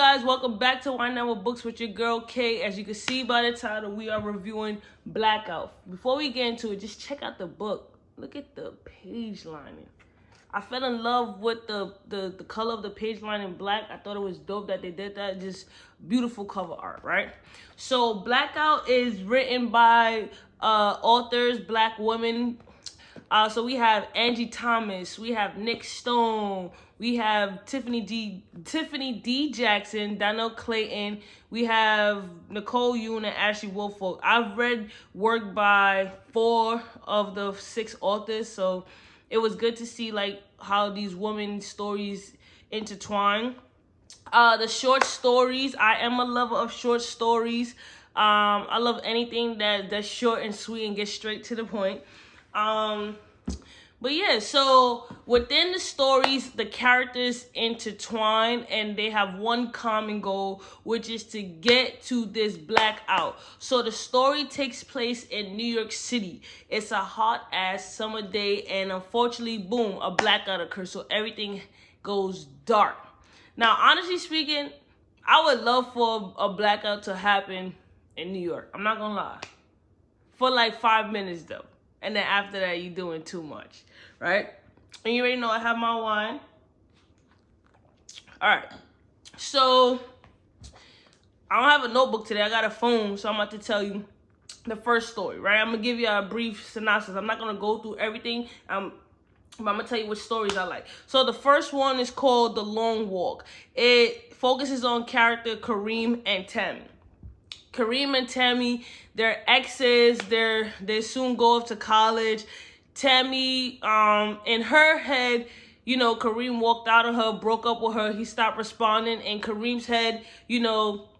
guys? Welcome back to Wine Down with Books with your girl Kay. As you can see by the title, we are reviewing Blackout. Before we get into it, just check out the book. Look at the page lining. I fell in love with the color of the page line in black. I thought it was dope that they did that. Just beautiful cover art, right? So Blackout is written by authors, black women. So we have Angie Thomas, we have Nick Stone, we have Tiffany D. Jackson, Donnell Clayton, we have Nicole Yoon and Ashley Woolfolk. I've read work by 4 of the 6 authors, so it was good to see like how these women's stories intertwine. The short stories, I am a lover of short stories. I love anything that's short and sweet and gets straight to the point. But yeah, so within the stories, the characters intertwine and they have one common goal, which is to get to this blackout. So the story takes place in New York City. It's a hot ass summer day and unfortunately, boom, a blackout occurs. So everything goes dark. Now, honestly speaking, I would love for a blackout to happen in New York. I'm not gonna lie. For like 5 minutes though. And then after that, you're doing too much, right? And you already know I have my wine. All right. So I don't have a notebook today. I got a phone, so I'm about to tell you the first story, right? I'm going to give you a brief synopsis. I'm not going to go through everything. But I'm going to tell you which stories I like. So the first one is called The Long Walk. It focuses on character Kareem and Tammy. Kareem and Tammy, they're exes. They soon go off to college. Tammy, in her head, you know, Kareem walked out on her, broke up with her. He stopped responding. In Kareem's head, you know,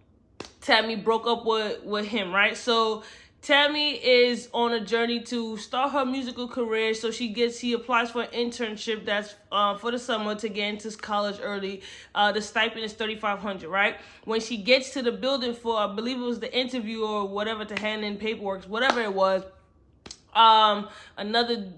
Tammy broke up with him, right? So Tammy is on a journey to start her musical career. So she applies for an internship that's for the summer to get into college early. The stipend is $3,500, right? When she gets to the building for, I believe it was the interview or whatever, to hand in paperwork, whatever it was, another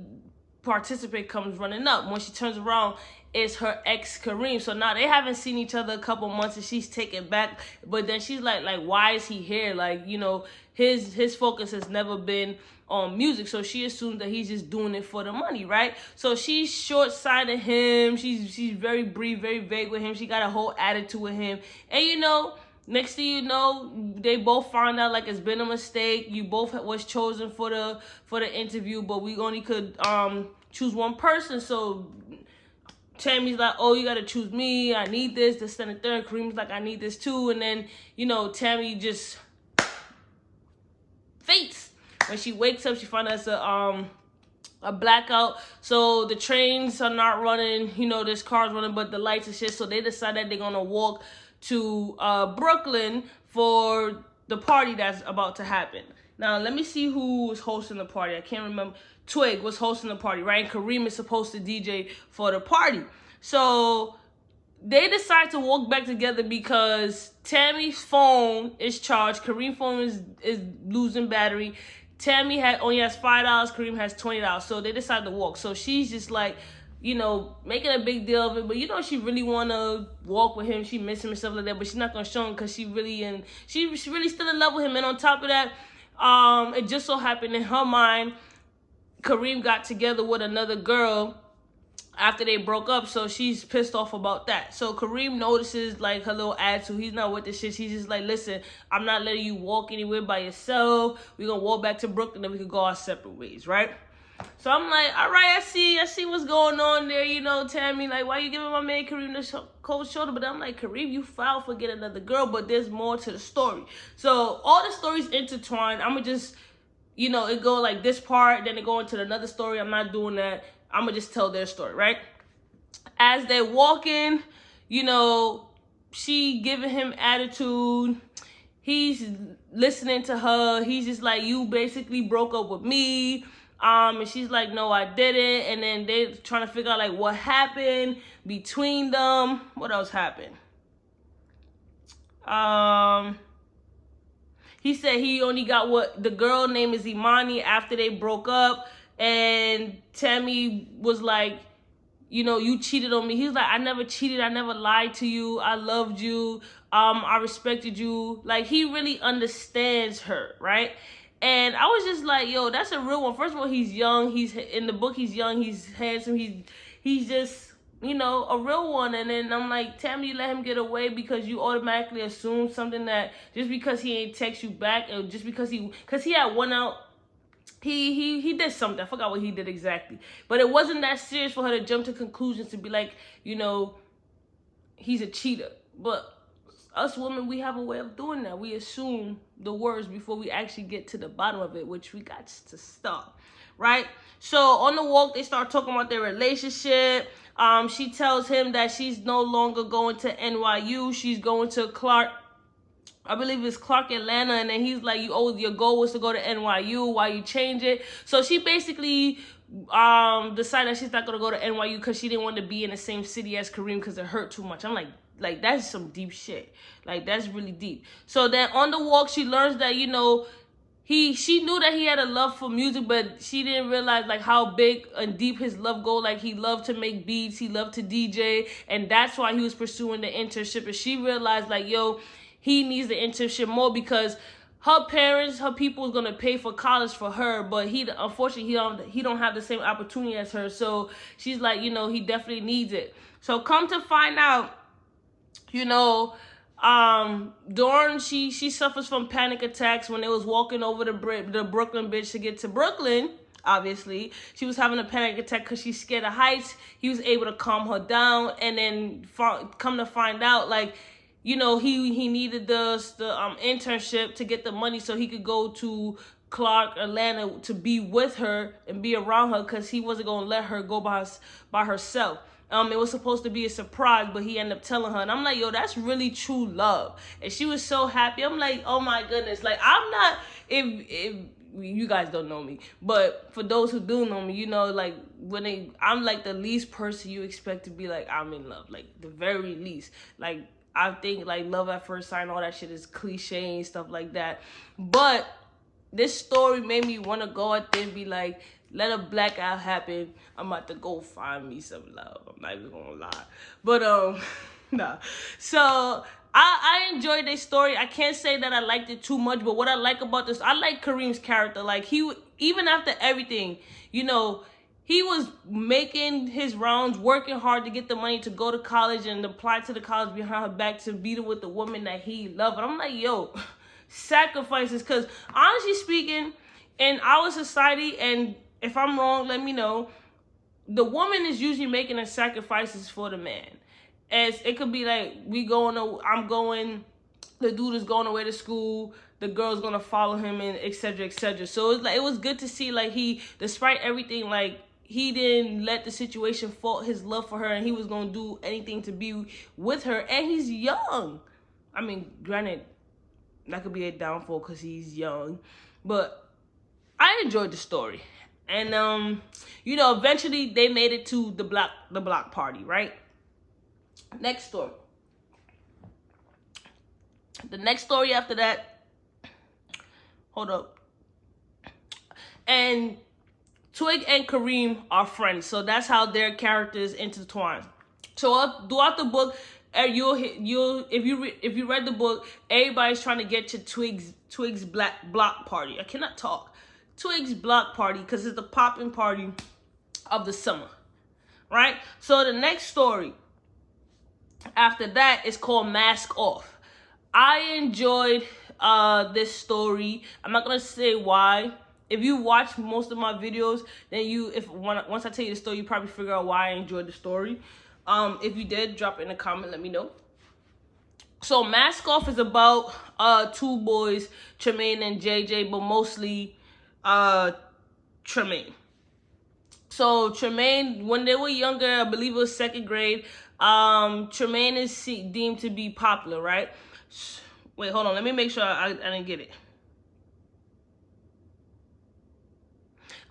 participant comes running up. When she turns around, it's her ex Kareem. So now they haven't seen each other a couple months and she's taken back. But then she's like, why is he here? Like, you know, his focus has never been on music. So she assumes that he's just doing it for the money, right? So she's short-sighted him. She's very brief, very vague with him. She got a whole attitude with him. And you know, next thing you know, they both found out like it's been a mistake. You both was chosen for the interview, but we only could choose one person. So Tammy's like, oh, you gotta choose me. I need this, and the third. Kareem's like, I need this too. And then, you know, Tammy just faints. When she wakes up, she finds out it's a blackout. So the trains are not running. You know, there's cars running, but the lights and shit. So they decide that they're gonna walk to Brooklyn for the party that's about to happen. Now, let me see who was hosting the party. I can't remember. Twig was hosting the party, right? And Kareem is supposed to DJ for the party. So they decide to walk back together because Tammy's phone is charged. Kareem's phone is losing battery. Tammy only has $5. Kareem has $20. So they decide to walk. So she's just like, you know, making a big deal of it. But you know, she really want to walk with him. She miss him and stuff like that. But she's not going to show him because she's really still in love with him. And on top of that, it just so happened in her mind, Kareem got together with another girl after they broke up, so she's pissed off about that. So Kareem notices like her little attitude. He's not with the shit. She's just like, listen, I'm not letting you walk anywhere by yourself. We're gonna walk back to Brooklyn and we could go our separate ways, right? So I'm like, all right, I see what's going on there, you know, Tammy. Like, why you giving my man Kareem the cold shoulder? But I'm like, Kareem, you filed for getting another girl, but there's more to the story. So all the stories intertwined. I'm gonna just, you know, it go like this part, then it go into another story. I'm not doing that. I'm going to just tell their story, right? As they're walking, you know, she giving him attitude. He's listening to her. He's just like, you basically broke up with me. And she's like, no, I didn't. And then they're trying to figure out, like, what happened between them. What else happened? He said he only got what the girl name is Imani after they broke up. And Tammy was like, you know, you cheated on me. He's like, I never cheated. I never lied to you. I loved you. I respected you. Like, he really understands her, right? And I was just like, yo, that's a real one. First of all, he's young. He's in the book. He's young. He's handsome. He's just, you know, a real one. And then I'm like, Tammy, you let him get away because you automatically assume something that just because he ain't text you back, or just because he had one out. He did something. I forgot what he did exactly. But it wasn't that serious for her to jump to conclusions to be like, you know, he's a cheater. But us women, we have a way of doing that. We assume the worst before we actually get to the bottom of it, which we got to stop, right? So on the walk, they start talking about their relationship. She tells him that she's no longer going to NYU. She's going to Clark. I believe it's Clark, Atlanta. And then he's like, your goal was to go to NYU. Why you change it? So she basically decided that she's not going to go to NYU because she didn't want to be in the same city as Kareem because it hurt too much. I'm like, that's some deep shit. Like, that's really deep. So then on the walk, she learns that, you know, she knew that he had a love for music, but she didn't realize like how big and deep his love go. Like, he loved to make beats, he loved to DJ, and that's why he was pursuing the internship. And she realized like, yo, he needs the internship more because her parents, her people is gonna pay for college for her, but unfortunately he don't have the same opportunity as her. So she's like, you know, he definitely needs it. So come to find out, you know, Dawn, she suffers from panic attacks when they was walking over the Brooklyn Bridge to get to Brooklyn. Obviously, she was having a panic attack because she's scared of heights. He was able to calm her down, and then come to find out, like, you know, he needed the internship to get the money so he could go to Clark, Atlanta, to be with her and be around her because he wasn't gonna let her go by herself. It was supposed to be a surprise, but he ended up telling her. And I'm like, yo, that's really true love. And she was so happy. I'm like, oh my goodness. Like, I'm not, if you guys don't know me, but for those who do know me, you know, like, I'm like the least person you expect to be like, I'm in love. Like, the very least. Like, I think, like, love at first sight and all that shit is cliche and stuff like that. But this story made me want to go out there and be like, let a blackout happen. I'm about to go find me some love. I'm not even gonna lie. But, nah. So, I enjoyed this story. I can't say that I liked it too much, but what I like about this, I like Kareem's character. Like, even after everything, you know, he was making his rounds, working hard to get the money to go to college and apply to the college behind her back to be with the woman that he loved. And I'm like, yo, sacrifices. Because honestly speaking, in our society, and if I'm wrong, let me know, the woman is usually making the sacrifices for the man. As it could be like, the dude is going away to school, the girl's gonna follow him, and etc., etc. So it's like, it was good to see, like, he, despite everything, like, he didn't let the situation fault his love for her, and he was gonna do anything to be with her. And he's young. I mean, granted, that could be a downfall because he's young, but I enjoyed the story. And you know, eventually they made it to the block party, right? Next story. The next story after that, hold up. And Twig and Kareem are friends, so that's how their characters intertwine. So throughout the book, if you read the book, everybody's trying to get to Twig's block party. I cannot talk. Twig's block party, because it's the popping party of the summer, right? So the next story after that is called Mask Off. I enjoyed this story. I'm not gonna say why. If you watch most of my videos, then once I tell you the story, you probably figure out why I enjoyed the story. If you did, drop it in a comment, let me know. So Mask Off is about two boys, Tremaine and JJ, but mostly Tremaine. So Tremaine, when they were younger, I believe it was 2nd grade, Tremaine is deemed to be popular, right? Wait, hold on, let me make sure I didn't get it.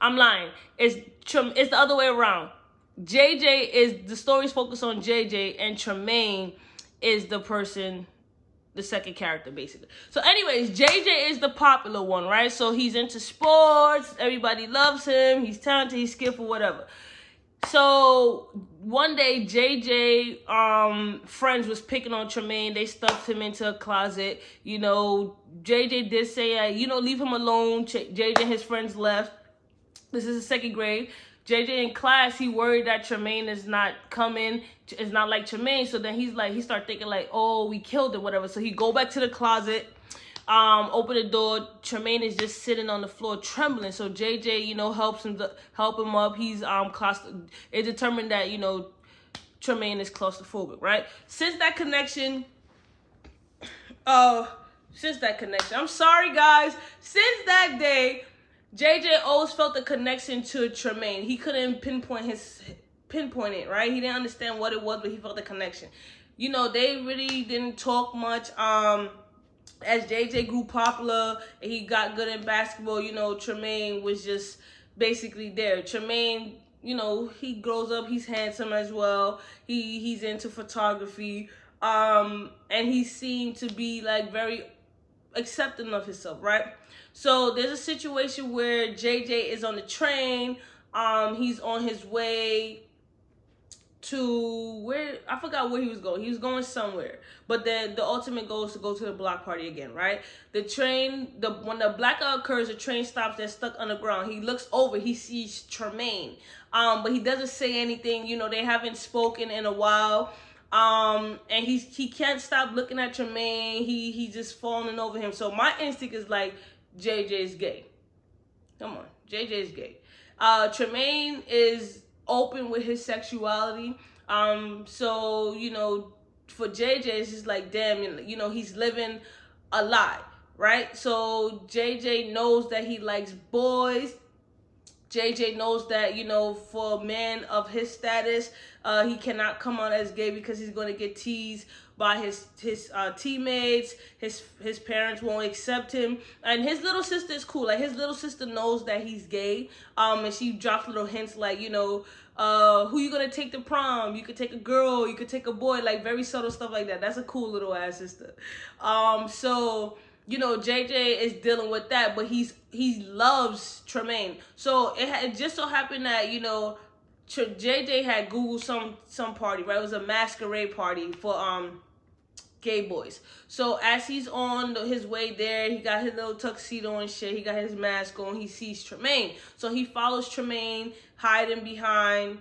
I'm lying. It's the other way around. The story's focused on JJ, and Tremaine is the second character, basically. So anyways, JJ is the popular one, right? So he's into sports, everybody loves him, he's talented, he's skillful, whatever. So one day, JJ friends was picking on Tremaine. They stuffed him into a closet. You know, JJ did say, leave him alone. JJ and his friends left. This is the 2nd grade. JJ in class, he worried that Tremaine is not coming. It's not like Tremaine. So then he started thinking like, oh, we killed him, whatever. So he go back to the closet. Open the door. Tremaine is just sitting on the floor trembling. So JJ, help him up. He's it determined that Tremaine is claustrophobic, right? Since that connection, I'm sorry guys. Since that day, JJ always felt a connection to Tremaine. He couldn't pinpoint it, right? He didn't understand what it was, but he felt the connection. They really didn't talk much. As JJ grew popular and he got good in basketball, Tremaine was just basically there. Tremaine, he grows up, he's handsome as well. He's into photography. And he seemed to be like very accepting of himself, right? So there's a situation where JJ is on the train. He's on his way to where, I forgot where he was going. He was going somewhere, but then the ultimate goal is to go to the block party again, right? The train, when the blackout occurs, the train stops. They're stuck underground. He looks over. He sees Tremaine, but he doesn't say anything. They haven't spoken in a while. And he can't stop looking at Tremaine. He's just falling over him. So my instinct is like, JJ is gay. Come on, JJ is gay. Tremaine is open with his sexuality. So, for JJ, it's just like, damn, he's living a lie, right? So JJ knows that he likes boys. JJ knows that, for a man of his status, he cannot come out as gay because he's going to get teased by his teammates. His parents won't accept him. And his little sister is cool. Like, his little sister knows that he's gay. And she drops little hints like, who you going to take to prom? You could take a girl. You could take a boy. Like, very subtle stuff like that. That's a cool little ass sister. So... JJ is dealing with that, but he loves Tremaine. So it just so happened that, JJ had Googled some party, right? It was a masquerade party for gay boys. So as he's on his way there, he got his little tuxedo and shit. He got his mask on. He sees Tremaine. So he follows Tremaine, hiding behind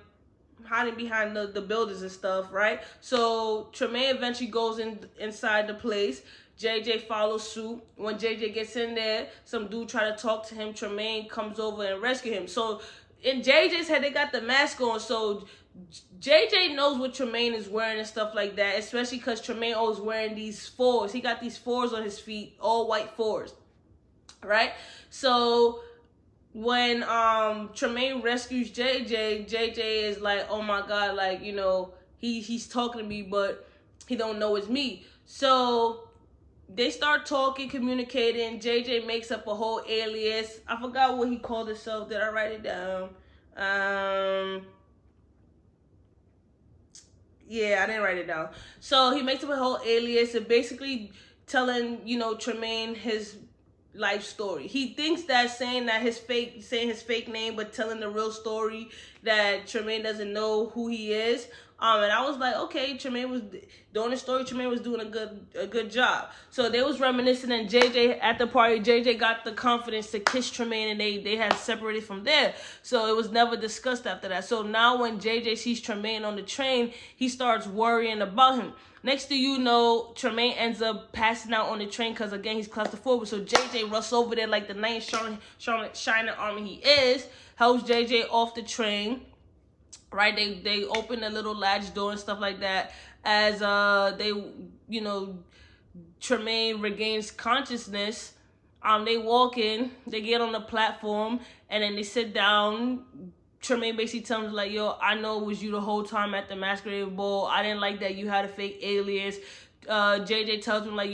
the buildings and stuff, right? So Tremaine eventually goes inside the place. JJ follows suit. When JJ gets in there, some dude try to talk to him. Tremaine comes over and rescue him. So in JJ's head, they got the mask on. So JJ knows what Tremaine is wearing and stuff like that, especially because Tremaine always wearing these fours. He got these fours on his feet, all white fours, right? So when Tremaine rescues JJ is like, oh my God, like, he's talking to me, but he don't know it's me. So they start talking, communicating. JJ makes up a whole alias. I forgot what he called himself. Did I write it down? Yeah, I didn't write it down. So he makes up a whole alias and basically telling, Tremaine his life story. He thinks that saying his fake name, but telling the real story, that Tremaine doesn't know who he is. And I was like, okay, Tremaine was doing the story. Tremaine was doing a good job. So they was reminiscing, and JJ at the party, JJ got the confidence to kiss Tremaine, and they had separated from there. So it was never discussed after that. So now when JJ sees Tremaine on the train, he starts worrying about him. Next thing you know, Tremaine ends up passing out on the train because, again, he's claustrophobic. So JJ rushes over there like the knight in shining armor he is, helps JJ off the train. Right, they open the little latch door and stuff like that. As Tremaine regains consciousness, they walk in, they get on the platform, and then they sit down. Tremaine basically tells him like, yo, I know it was you the whole time at the masquerade ball. I didn't like that you had a fake alias. JJ tells him like,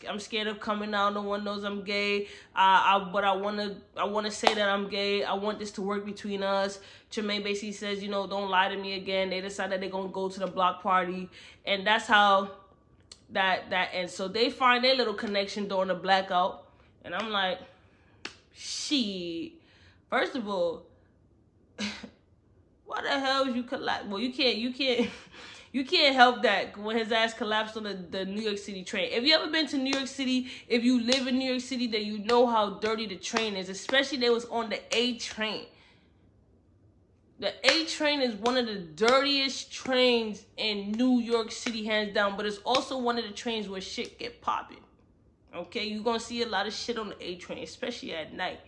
I'm scared of coming out. No one knows I'm gay. But I wanna say that I'm gay. I want this to work between us. Tremaine basically says, don't lie to me again. They decide that they're gonna go to the block party, and that's how that ends. So they find their little connection during the blackout, and I'm like, shit. First of all, what the hell is you collapse? Well, you can't you can't help that when his ass collapsed on the New York City train. If you ever been to New York City, if you live in New York City, then you know how dirty the train is, especially they was on the A train. The A train is one of the dirtiest trains in New York City, hands down, but it's also one of the trains where shit get popping. Okay, you're gonna see a lot of shit on the A train, especially at night.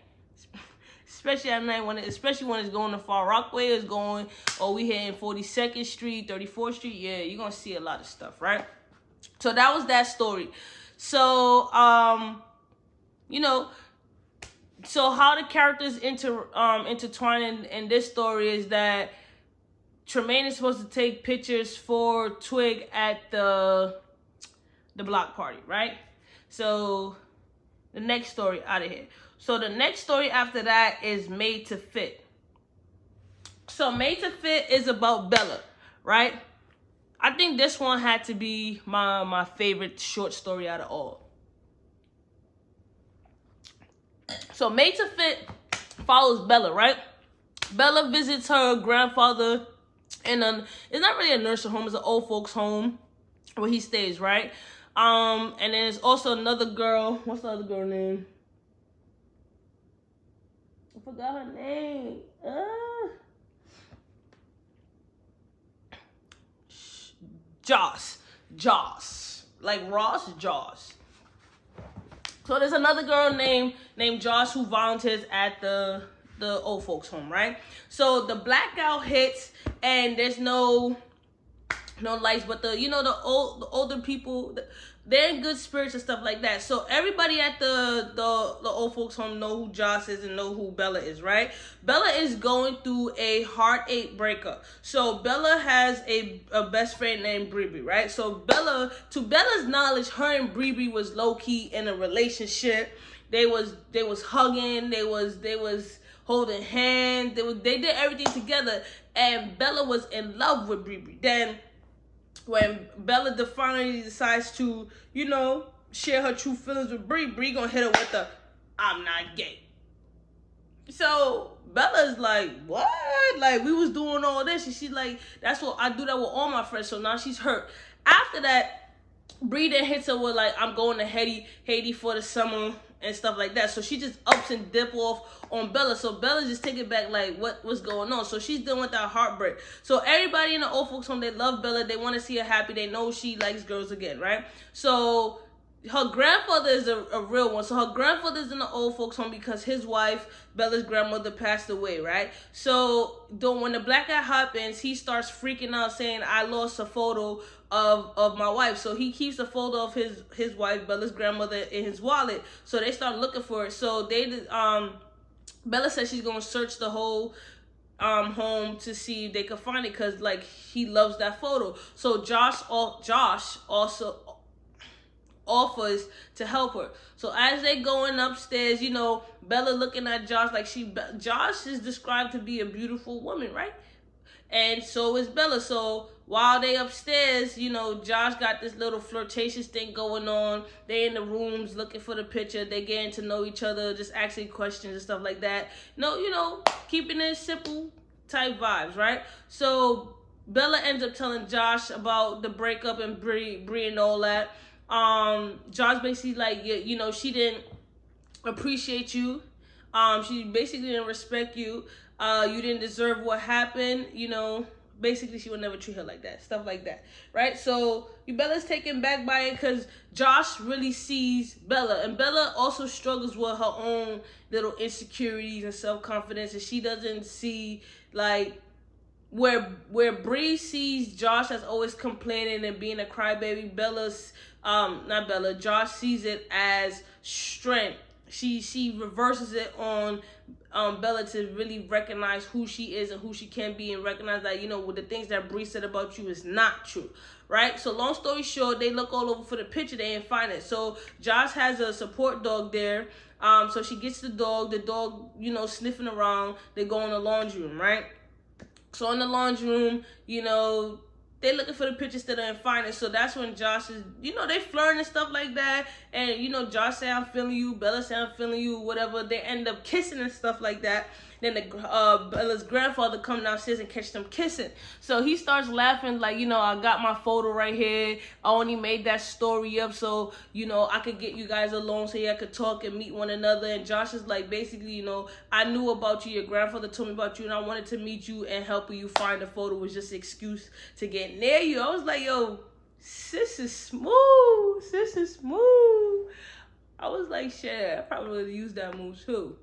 Especially at night, especially when it's going to Far Rockaway, it's going, oh, we here in 42nd Street, 34th Street. Yeah, you're gonna see a lot of stuff, right? So that was that story. So, you know, so how the characters intertwine in this story is that Tremaine is supposed to take pictures for Twig at the block party, right? So the next story out of here. So the next story after that is Made to Fit. So Made to Fit is about Bella, right? I think this one had to be my favorite short story out of all. So Made to Fit follows Bella, right? Bella visits her grandfather in it's not really a nursing home, it's an old folks home where he stays, right? And then there's also another girl. What's the other girl name? I forgot her name. Joss. Like Ross, Joss. So there's another girl named Joss who volunteers at the old folks home, right? So the blackout hits and there's no lights, but the older people, they're in good spirits and stuff like that. So everybody at the old folks home know who Joss is and know who Bella is, right? Bella is going through a heartache breakup. So Bella has a best friend named Bree, right? So to Bella's knowledge, her and Bree was low key in a relationship. They was hugging, they was holding hands, they did everything together, and Bella was in love with Bree. Then when Bella finally decides to, share her true feelings with Bree gonna hit her with the, I'm not gay. So Bella's like, what? Like, we was doing all this. And she's like, that's what I do that with all my friends. So now she's hurt. After that, Bree then hits her with like, I'm going to Haiti for the summer and stuff like that. So she just ups and dip off on Bella. So Bella just take it back like, what's going on? So she's dealing with that heartbreak. So everybody in the old folks home, they love Bella. They want to see her happy. They know she likes girls again, right? So her grandfather is a real one. So her grandfather's in the old folks home because his wife, Bella's grandmother, passed away, right? So when the blackout happens, he starts freaking out saying, I lost a photo of my wife. So he keeps a photo of his wife, Bella's grandmother, in his wallet. So they start looking for it. So Bella says she's gonna search the whole home to see if they can find it, because like he loves that photo. So Josh also offers to help her. So as they going upstairs, Bella looking at Josh like Josh is described to be a beautiful woman, right? And so is Bella. So while they upstairs, Josh got this little flirtatious thing going on. They in the rooms looking for the picture. They getting to know each other, just asking questions and stuff like that. Keeping it simple type vibes, right? So Bella ends up telling Josh about the breakup and Bree and all that. Josh basically like, she didn't appreciate you. She basically didn't respect you. You didn't deserve what happened. Basically she would never treat her like that. Stuff like that, right? So Bella's taken back by it because Josh really sees Bella. And Bella also struggles with her own little insecurities and self-confidence. And she doesn't see, like, where Bree sees Josh as always complaining and being a crybaby, Josh sees it as strength. She reverses it on Bella to really recognize who she is and who she can be, and recognize that, with the things that Bree said about you is not true, right? So long story short, they look all over for the picture, they ain't find it. So Josh has a support dog there. So she gets the dog, sniffing around. They go in the laundry room, right? So in the laundry room, they looking for the pictures that ain't find it. So that's when Josh is, they flirting and stuff like that. And, Josh say, I'm feeling you. Bella say, I'm feeling you, whatever. They end up kissing and stuff like that. Then Bella's grandfather come downstairs and catch them kissing. So he starts laughing like, you know, I got my photo right here. I only made that story up so, you know, I could get you guys alone so y'all could talk and meet one another. And Josh is like, basically, you know, I knew about you. Your grandfather told me about you and I wanted to meet you and help you find the photo. Was just an excuse to get near you. I was like, yo, sis is smooth. Sis is smooth. I was like, shit, I probably would have used that move too.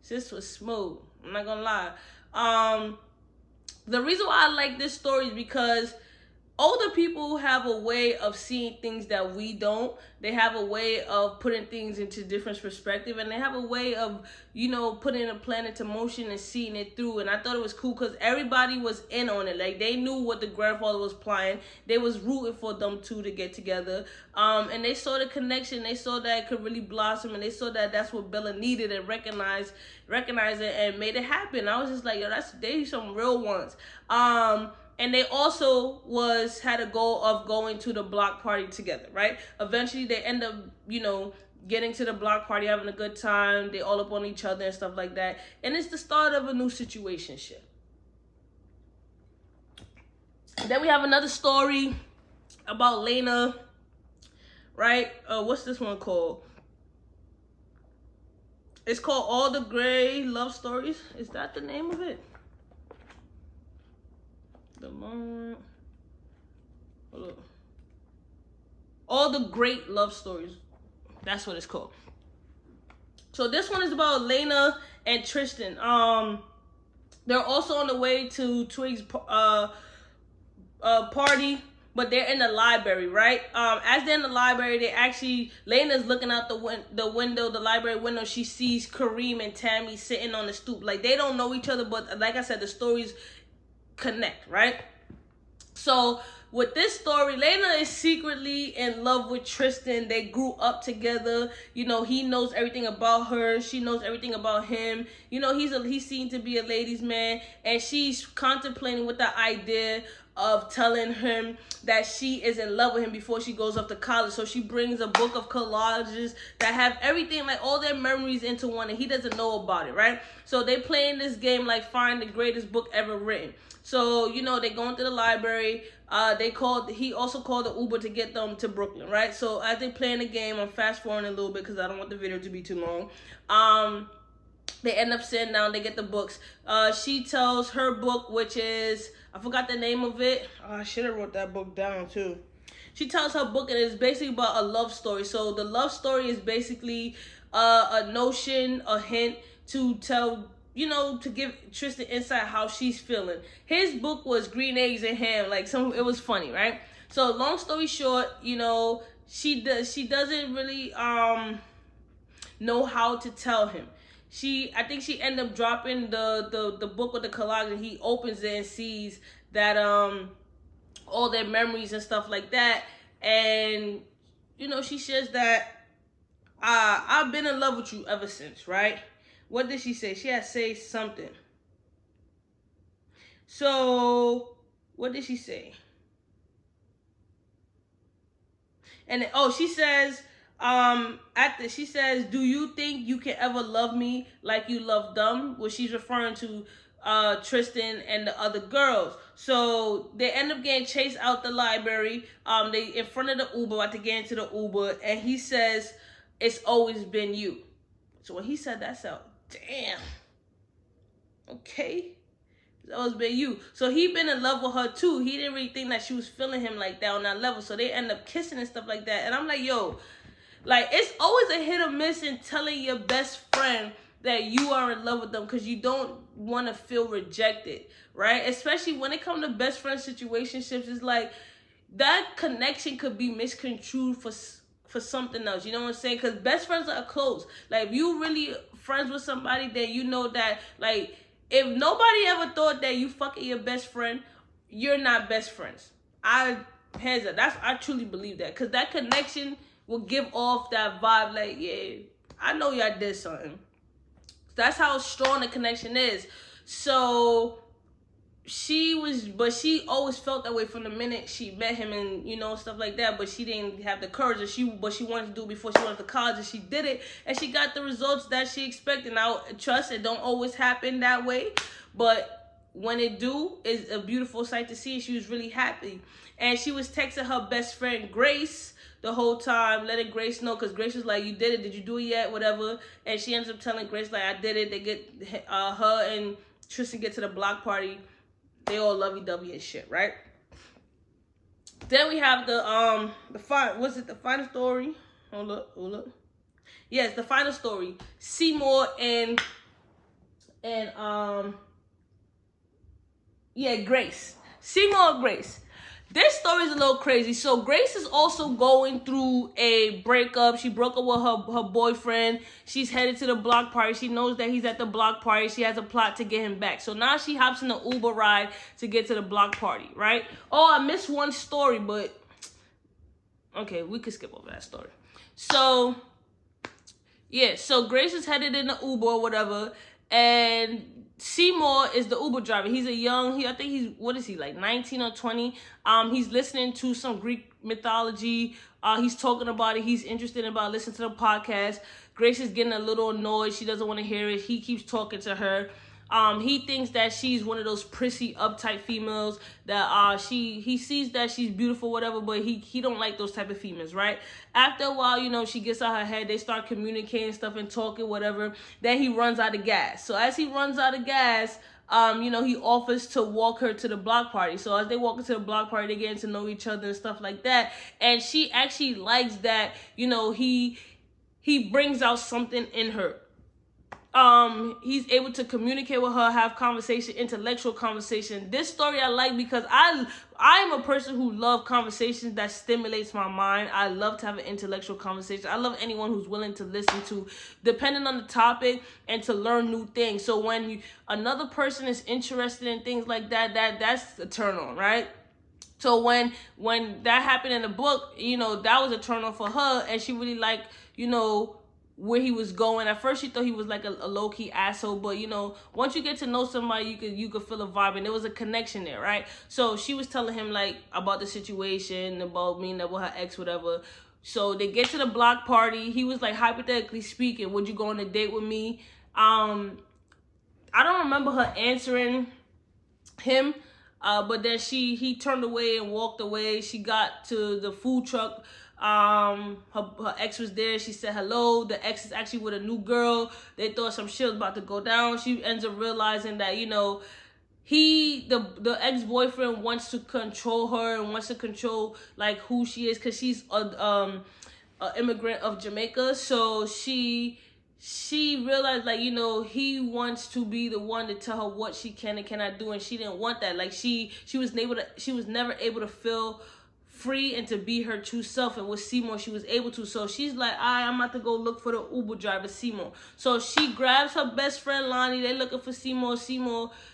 Sis was smooth. I'm not gonna lie. The reason why I like this story is because older people have a way of seeing things that we don't. They have a way of putting things into different perspective, and they have a way of, you know, putting a plan into motion and seeing it through. And I thought it was cool because everybody was in on it. Like, they knew what the grandfather was planning. They was rooting for them two to get together. And they saw the connection. They saw that it could really blossom, and they saw that that's what Bella needed and recognized it and made it happen. I was just like, yo, they some real ones. And they also had a goal of going to the block party together, right? Eventually, they end up, you know, getting to the block party, having a good time. They all up on each other and stuff like that. And it's the start of a new situationship. Then we have another story about Lena, right? What's this one called? It's called All the Gray Love Stories. Is that the name of it? The moment. Hold up. All the Great Love Stories. That's what it's called. So this one is about Lena and Tristan. They're also on the way to Twig's party, but they're in the library, right? As they're in the library, Lena's looking out the window, the library window. She sees Kareem and Tammy sitting on the stoop. Like, they don't know each other, but like I said, the stories connect, right? So with this story, Lena is secretly in love with Tristan. They grew up together. You know, he knows everything about her. She knows everything about him. You know, he's seen to be a ladies' man, and she's contemplating with the idea of telling him that she is in love with him before she goes off to college. So she brings a book of collages that have everything, like all their memories into one, and he doesn't know about it, right? So they playing this game like find the greatest book ever written. So, you know, they go into the library. He also called the Uber to get them to Brooklyn, right? So as they playing the game, I'm fast forwarding a little bit because I don't want the video to be too long. They end up sitting down, they get the books. She tells her book, which is, I forgot the name of it. I should have wrote that book down too. She tells her book, and it's basically about a love story. So the love story is basically a notion, a hint to tell, you know, to give Tristan insight how she's feeling. His book was Green Eggs and Ham. Like, it was funny, right? So long story short, you know, she doesn't really know how to tell him. I think she ended up dropping the book with the collage, and he opens it and sees that all their memories and stuff like that. And, you know, she says that I've been in love with you ever since, right? What did she say? She had to say something. So, what did she say? And she says, she says, do you think you can ever love me like you love them? Well, she's referring to Tristan and the other girls. So they end up getting chased out the library. They in front of the Uber, about to get into the Uber, and he says, it's always been you. So when he said that, so damn. Okay. It's always been you. So he been in love with her too. He didn't really think that she was feeling him like that on that level. So they end up kissing and stuff like that. And I'm like, yo, like, it's always a hit or miss in telling your best friend that you are in love with them, because you don't want to feel rejected, right? Especially when it comes to best friend situationships, it's like that connection could be misconstrued for something else. You know what I'm saying? Because best friends are close. Like, if you really friends with somebody, then you know that, like, if nobody ever thought that you fucking your best friend, you're not best friends. Hands up, I truly believe that, because that connection will give off that vibe, like, yeah, I know y'all did something. That's how strong the connection is. So but she always felt that way from the minute she met him, and stuff like that. But she didn't have the courage, but she wanted to do it before she went to college, and she did it, and she got the results that she expected. Now, trust, it don't always happen that way, but when it do, it's a beautiful sight to see. She was really happy, and she was texting her best friend Grace the whole time, letting Grace know, because Grace was like, "You did it? Did you do it yet? Whatever." And she ends up telling Grace like, "I did it." They get her and Tristan get to the block party. They all lovey-dovey and shit, right? Then we have the final story? Hold up. Yes, the final story. Seymour and Grace. Seymour and Grace. This story is a little crazy. So Grace is also going through a breakup. She broke up with her boyfriend. She's headed to the block party. She knows that he's at the block party. She has a plot to get him back. So now she hops in the Uber ride to get to the block party, right? Oh, I missed one story, but okay, we could skip over that story. So, yeah, so Grace is headed in the Uber or whatever, and Seymour is the Uber driver. He's I think he's, like 19 or 20. He's listening to some Greek mythology. He's talking about it. He's interested about listening to the podcast. Grace is getting a little annoyed. She doesn't want to hear it. He keeps talking to her. He thinks that she's one of those prissy, uptight females that he sees that she's beautiful, whatever, but he don't like those type of females, right? After a while, she gets out her head. They start communicating stuff and talking, whatever. Then he runs out of gas. So as he runs out of gas, he offers to walk her to the block party. So as they walk into the block party, they get to know each other and stuff like that. And she actually likes that, he brings out something in her. He's able to communicate with her, have conversation, intellectual conversation. This story I like because I am a person who loves conversations that stimulates my mind. I love to have an intellectual conversation. I love anyone who's willing to listen to, depending on the topic, and to learn new things. So when another person is interested in things like that's a turn on, right? So when that happened in the book, that was a turn on for her, and she really liked, where he was going. At first she thought he was like a low-key asshole, but once you get to know somebody, you could feel a vibe, and there was a connection there, right? So she was telling him like about the situation, about meeting up with her ex, whatever. So they get to the block party. He was like, hypothetically speaking, would you go on a date with me? I don't remember her answering him, but then he turned away and walked away. She got to the food truck. Her ex was there. She said hello. The ex is actually with a new girl. They thought some shit was about to go down. She ends up realizing that the ex-boyfriend wants to control her and wants to control like who she is, because she's a immigrant of Jamaica. So she realized like he wants to be the one to tell her what she can and cannot do, and she didn't want that. Like she was never able to feel free and to be her true self, and with Seymour she was able to. So she's like, I'm about to go look for the Uber driver Seymour. So she grabs her best friend Lonnie. They looking for Seymour.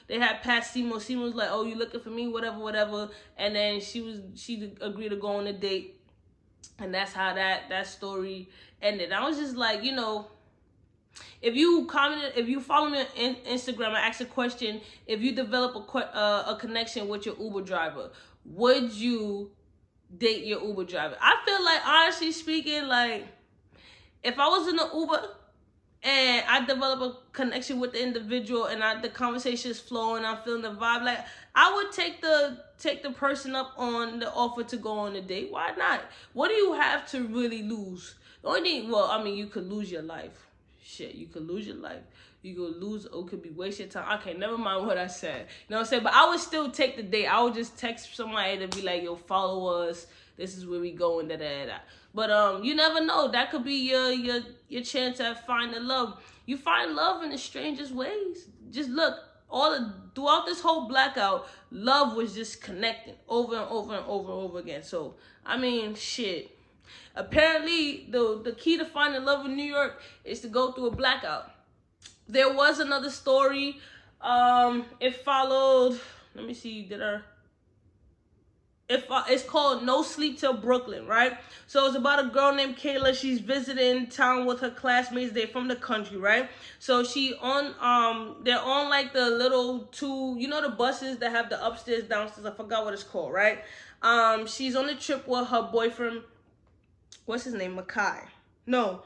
They had passed Seymour. Seymour was like, oh, you looking for me, whatever. And then she agreed to go on a date, and that's how that story ended. I was just like, if you follow me on Instagram, I asked a question: if you develop a connection with your Uber driver, would you date your Uber driver? I feel like, honestly speaking, like if I was in an Uber and I develop a connection with the individual and the conversation is flowing, I'm feeling the vibe, like I would take the person up on the offer to go on a date. Why not? What do you have to really lose? The only thing, you could lose your life. Shit, you could lose your life. You could lose, or it could be waste your time. Okay, never mind what I said. You know what I'm saying? But I would still take the date. I would just text somebody to be like, yo, follow us. This is where we going, da-da-da-da. But you never know. That could be your chance at finding love. You find love in the strangest ways. Just look, throughout this whole blackout, love was just connecting over and over and over and over again. So, shit. Apparently, the key to finding love in New York is to go through a blackout. There was another story. It followed. Let me see. It It's called No Sleep Till Brooklyn, right? So it's about a girl named Kayla. She's visiting town with her classmates. They're from the country, right? So they're on like the little two, the buses that have the upstairs, downstairs. I forgot what it's called, right? She's on a trip with her boyfriend. What's his name? Makai. No,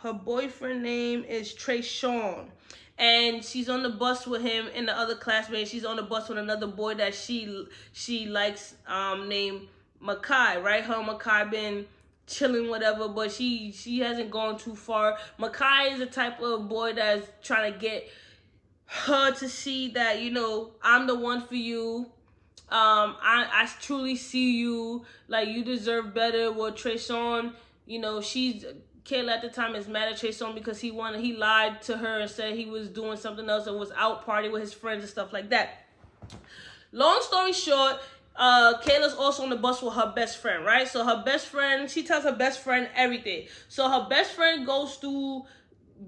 her boyfriend name is Trayshawn. And she's on the bus with him and the other classmates. She's on the bus with another boy that she likes, named Makai, right? Her and Makai been chilling, whatever, but she hasn't gone too far. Makai is the type of boy that's trying to get her to see that, I'm the one for you. I truly see you, like, you deserve better. Well, Trayshawn, Kayla at the time is mad at Trayshawn because he lied to her and said he was doing something else and was out partying with his friends and stuff like that. Long story short, Kayla's also on the bus with her best friend, right? So her best friend, she tells her best friend everything. So her best friend goes through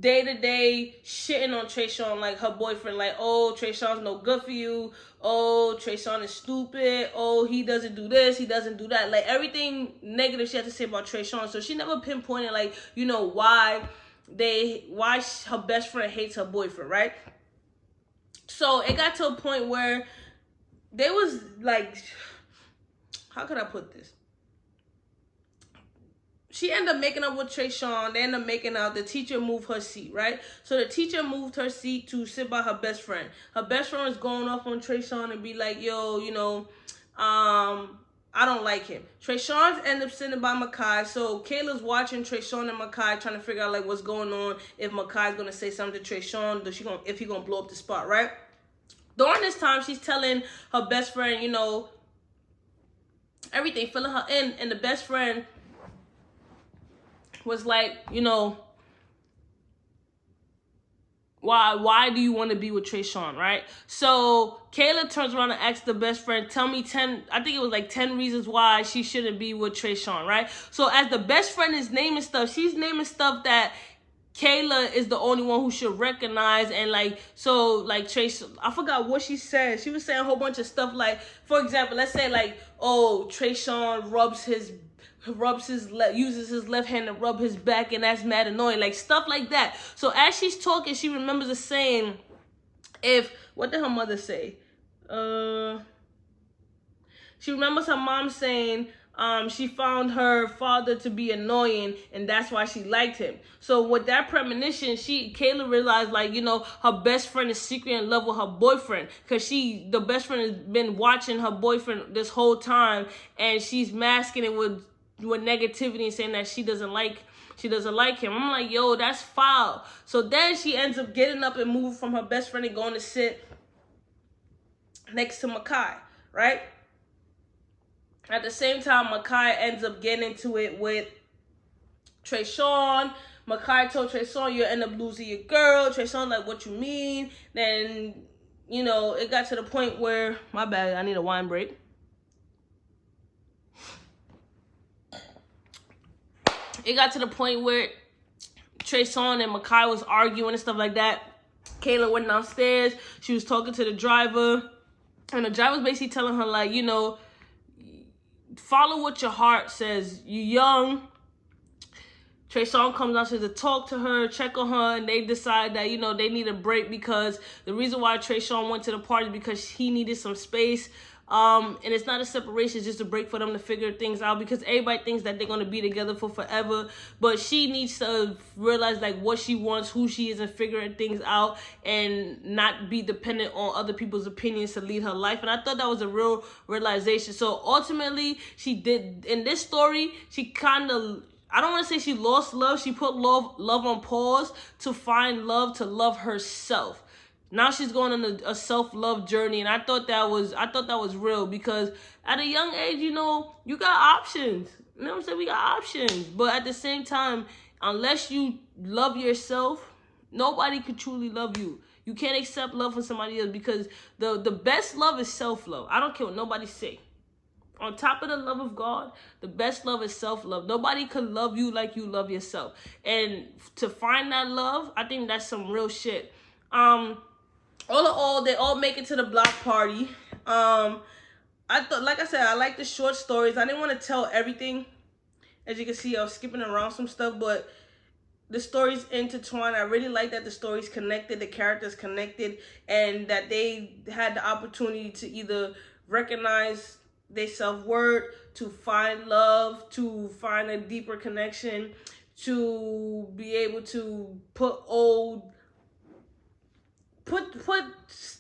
day-to-day shitting on Trayshawn, like her boyfriend, like, oh, Trayshawn's no good for you. Oh, Trayshawn is stupid. Oh, he doesn't do this, he doesn't do that. Like, everything negative she had to say about Trayshawn. So she never pinpointed, like, why her best friend hates her boyfriend, right? So it got to a point where they was like, how could I put this? She ended up making up with Trayshawn. They ended up making out. The teacher moved her seat, right? So the teacher moved her seat to sit by her best friend. Her best friend was going off on Trayshawn and be like, yo, I don't like him. Trayshawn ended up sitting by Makai. So Kayla's watching Trayshawn and Makai, trying to figure out, like, what's going on. If Makai's going to say something to Trayshawn, if he's going to blow up the spot, right? During this time, she's telling her best friend, everything, filling her in. And the best friend was like, why do you want to be with Trayshawn, right? So Kayla turns around and asks the best friend, tell me 10, I think it was like 10 reasons why she shouldn't be with Trayshawn, right? So as the best friend is naming stuff, she's naming stuff that Kayla is the only one who should recognize. And like, so like Trayshawn, I forgot what she said. She was saying a whole bunch of stuff, like, for example, let's say like, oh, Trayshawn uses his left hand to rub his back, and that's mad annoying, like stuff like that. So as she's talking, she remembers a saying, what did her mother say? She remembers her mom saying, she found her father to be annoying, and that's why she liked him. So with that premonition, Kayla realized, like, her best friend is secretly in love with her boyfriend, because the best friend has been watching her boyfriend this whole time, and she's masking it with negativity and saying that she doesn't like him. I'm like, yo, that's foul. So then she ends up getting up and moving from her best friend and going to sit next to Makai, right? At the same time, Makai ends up getting into it with Trayshawn. Makai told Trayshawn, you'll end up losing your girl. Trayshawn, like, what you mean? Then, it got to the point where, my bad, I need a wine break. It got to the point where Trayshawn and Makai was arguing and stuff like that. Kayla went downstairs. She was talking to the driver. And the driver was basically telling her, like, follow what your heart says. You're young. Trayshawn comes downstairs to talk to her, check on her, and they decide that, they need a break, because the reason why Trayshawn went to the party is because he needed some space. And it's not a separation, it's just a break for them to figure things out, because everybody thinks that they're going to be together for forever, but she needs to realize, like, what she wants, who she is, and figuring things out, and not be dependent on other people's opinions to lead her life. And I thought that was a real realization. So ultimately, she did, in this story, she kind of, I don't want to say she lost love, she put love on pause to find love, to love herself. Now she's going on a self-love journey, and I thought that was real, because at a young age, you got options. You know what I'm saying? We got options. But at the same time, unless you love yourself, nobody could truly love you. You can't accept love from somebody else, because the best love is self-love. I don't care what nobody say. On top of the love of God, the best love is self-love. Nobody could love you like you love yourself. And to find that love, I think that's some real shit. All in all, they all make it to the block party. I thought, like I said, I like the short stories. I didn't want to tell everything. As you can see, I was skipping around some stuff, but the stories intertwined. I really like that the stories connected, the characters connected, and that they had the opportunity to either recognize their self-worth, to find love, to find a deeper connection, to be able to put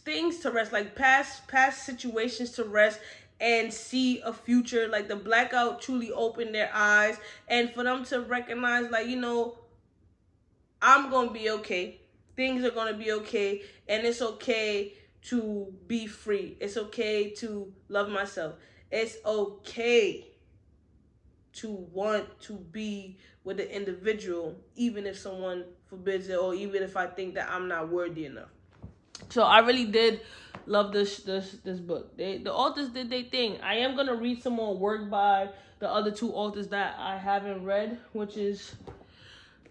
things to rest, like past situations to rest, and see a future. Like the blackout truly opened their eyes, and for them to recognize, like, I'm gonna be okay. Things are gonna be okay, and it's okay to be free. It's okay to love myself. It's okay to want to be with an individual, even if someone forbids it, or even if I think that I'm not worthy enough. So I really did love this book. The authors did their thing. I am gonna read some more work by the other two authors that I haven't read, which is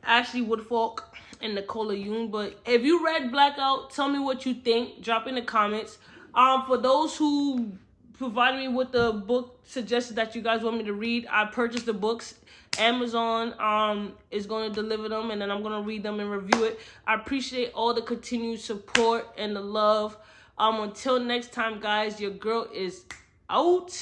Ashley Woodfolk and Nicola Yoon. But if you read Blackout, tell me what you think. Drop in the comments. For those who provided me with the book suggestions that you guys want me to read, I purchased the books. Amazon is going to deliver them, and then I'm going to read them and review it. I appreciate all the continued support and the love. Until next time, guys, your girl is out.